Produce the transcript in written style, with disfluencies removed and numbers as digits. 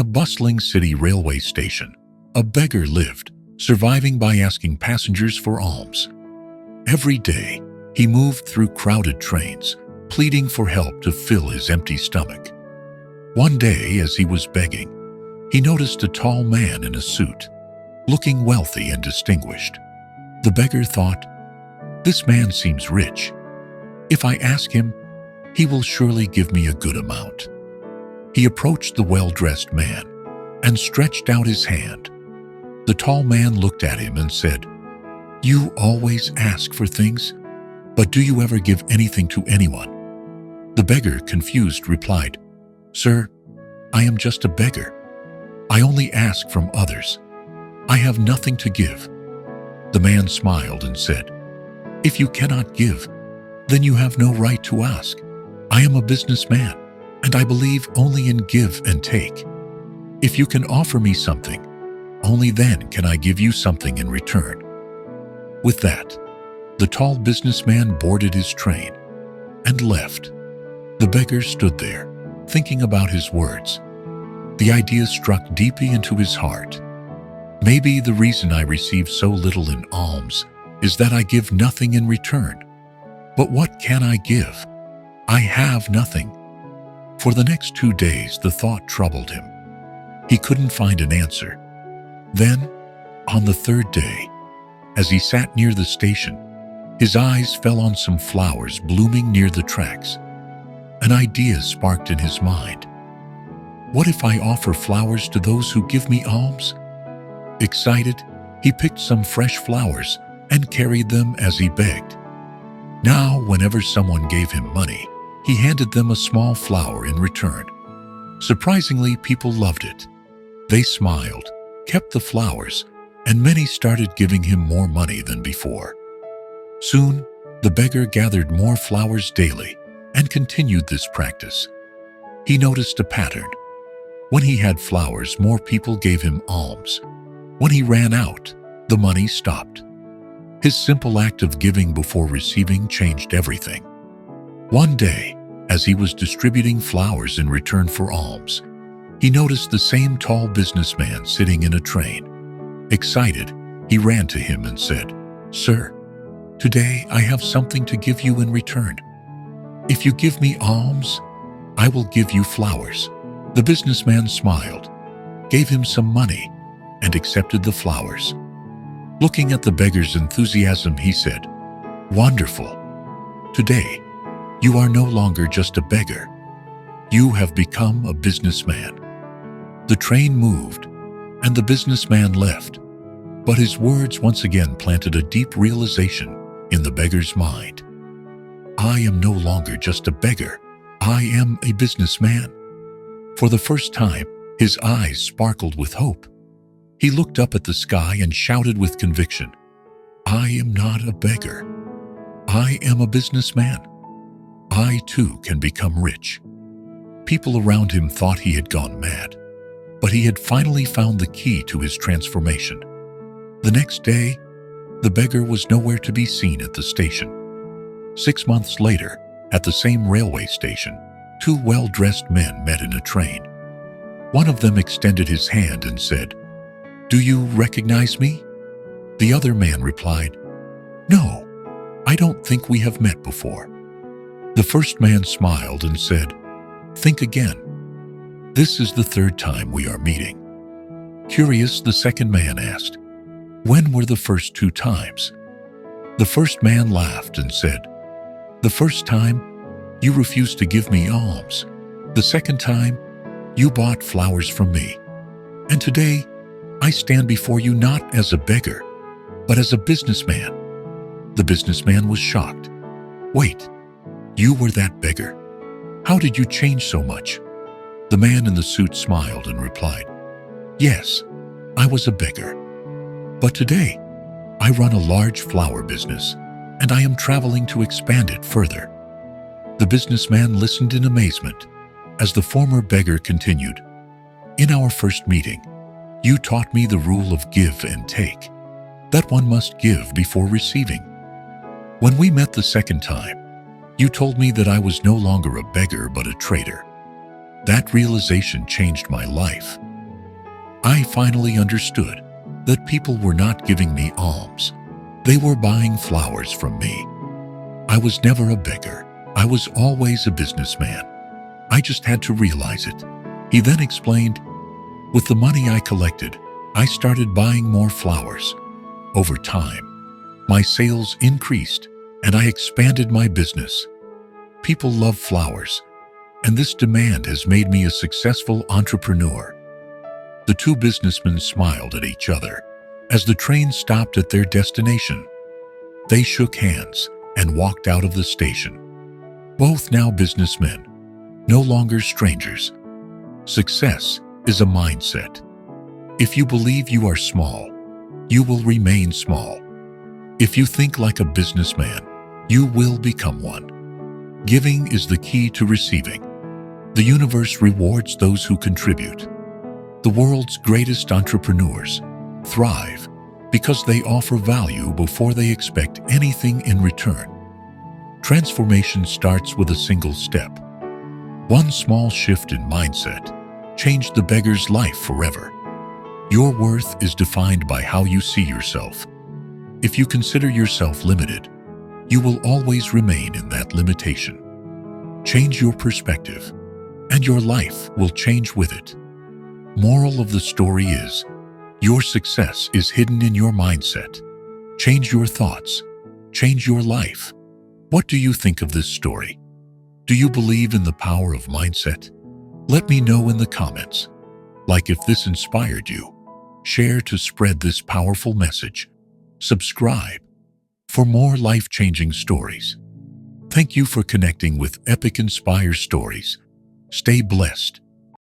a bustling city railway station, a beggar lived, surviving by asking passengers for alms. Every day, he moved through crowded trains, pleading for help to fill his empty stomach. One day, as he was begging, he noticed a tall man in a suit, looking wealthy and distinguished. The beggar thought, "This man seems rich. If I ask him, he will surely give me a good amount." He approached the well-dressed man and stretched out his hand. The tall man looked at him and said, "You always ask for things, but do you ever give anything to anyone?" The beggar, confused, replied, "Sir, I am just a beggar. I only ask from others. I have nothing to give." The man smiled and said, "If you cannot give, then you have no right to ask. I am a businessman, and I believe only in give and take. If you can offer me something, only then can I give you something in return." With that, the tall businessman boarded his train and left. The beggar stood there, thinking about his words. The idea struck deeply into his heart. Maybe the reason I receive so little in alms is that I give nothing in return. But what can I give? I have nothing. For the next 2 days, the thought troubled him. He couldn't find an answer. Then, on the 3rd day, as he sat near the station, his eyes fell on some flowers blooming near the tracks. An idea sparked in his mind. What if I offer flowers to those who give me alms? Excited, he picked some fresh flowers and carried them as he begged. Now, whenever someone gave him money, he handed them a small flower in return. Surprisingly, people loved it. They smiled, kept the flowers, and many started giving him more money than before. Soon, the beggar gathered more flowers daily and continued this practice. He noticed a pattern. When he had flowers, more people gave him alms. When he ran out, the money stopped. His simple act of giving before receiving changed everything. One day, as he was distributing flowers in return for alms, he noticed the same tall businessman sitting in a train. Excited, he ran to him and said, "Sir, today I have something to give you in return. If you give me alms, I will give you flowers." The businessman smiled, gave him some money, and accepted the flowers. Looking at the beggar's enthusiasm, he said, "Wonderful. Today, you are no longer just a beggar. You have become a businessman." The train moved, and the businessman left, but his words once again planted a deep realization in the beggar's mind. I am no longer just a beggar. I am a businessman. For the first time, his eyes sparkled with hope. He looked up at the sky and shouted with conviction, "I am not a beggar. I am a businessman. I too can become rich." People around him thought he had gone mad, but he had finally found the key to his transformation. The next day, the beggar was nowhere to be seen at the station. 6 months later, at the same railway station, 2 well-dressed men met in a train. One of them extended his hand and said, "Do you recognize me?" The other man replied, "No, I don't think we have met before." The first man smiled and said, "Think again. This is the 3rd time we are meeting." Curious, the second man asked, "When were the first 2 times?" The first man laughed and said, "The first time, you refused to give me alms. The second time, you bought flowers from me. And today, I stand before you not as a beggar, but as a businessman." The businessman was shocked. "Wait, you were that beggar? How did you change so much?" The man in the suit smiled and replied, "Yes, I was a beggar. But today, I run a large flower business, and I am traveling to expand it further." The businessman listened in amazement as the former beggar continued, "In our first meeting, you taught me the rule of give and take, that one must give before receiving. When we met the second time, you told me that I was no longer a beggar but a trader. That realization changed my life, I finally understood that people were not giving me alms. They were buying flowers from me. I was never a beggar. I was always a businessman. I just had to realize it. He then explained, with the money I collected, I started buying more flowers. Over time, my sales increased and I expanded my business. People love flowers, and this demand has made me a successful entrepreneur. The two businessmen smiled at each other as the train stopped at their destination. They shook hands and walked out of the station. Both now businessmen, no longer strangers. Success is a mindset. If you believe you are small, you will remain small. If you think like a businessman, you will become one. Giving is the key to receiving. The universe rewards those who contribute. The world's greatest entrepreneurs thrive because they offer value before they expect anything in return. Transformation starts with a single step. One small shift in mindset changed the beggar's life forever. Your worth is defined by how you see yourself. If you consider yourself limited, you will always remain in that limitation. Change your perspective, and your life will change with it. Moral of the story is, your success is hidden in your mindset. Change your thoughts. Change your life. What do you think of this story? Do you believe in the power of mindset? Let me know in the comments. Like if this inspired you. Share to spread this powerful message. Subscribe for more life-changing stories. Thank you for connecting with Epic Inspire Stories. Stay blessed.